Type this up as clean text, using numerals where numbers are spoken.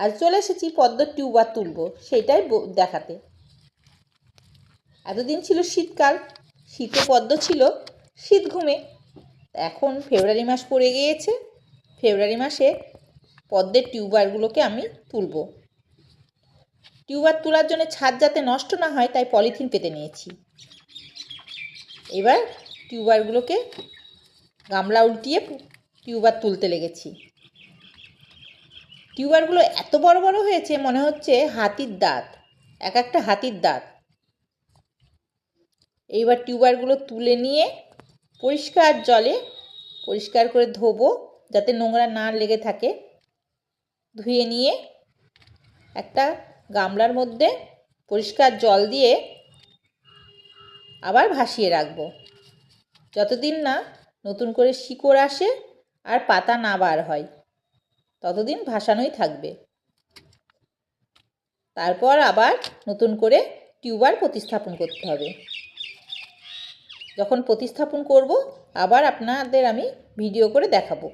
আজ চলে এসেছি পদ্মের টিউবার তুলব, সেটাই দেখাতে। এতদিন ছিল শীতকাল, শীতে পদ্ম ছিল শীত ঘুমে। এখন ফেব্রুয়ারি মাস পড়ে গিয়েছে, ফেব্রুয়ারি মাসে পদ্মের টিউবারগুলোকে আমি তুলব। টিউবার তোলার জন্য ছাদ যাতে নষ্ট না হয় তাই পলিথিন পেতে নিয়েছি। এবার টিউবারগুলোকে গামলা উল্টিয়ে টিউবার তুলতে লেগেছি। টিউবারগুলো এত বড় বড় হয়েছে মনে হচ্ছে হাতির দাঁত, এক একটা হাতির দাঁত। এইবার টিউবারগুলো তুলে নিয়ে পরিষ্কার জলে পরিষ্কার করে ধোবো, যাতে নোংরা না লেগে থাকে। ধুয়ে নিয়ে একটা গামলার মধ্যে পরিষ্কার জল দিয়ে আবার ভাসিয়ে রাখবো, যতদিন না নতুন করে শিকড় আসে আর পাতা না বার হয়, ততদিন ভাসানোই থাকবে। তারপর আবার নতুন করে টিউবার প্রতিস্থাপন করতে হবে। যখন প্রতিস্থাপন করব আবার আপনাদের আমি ভিডিও করে দেখাবো।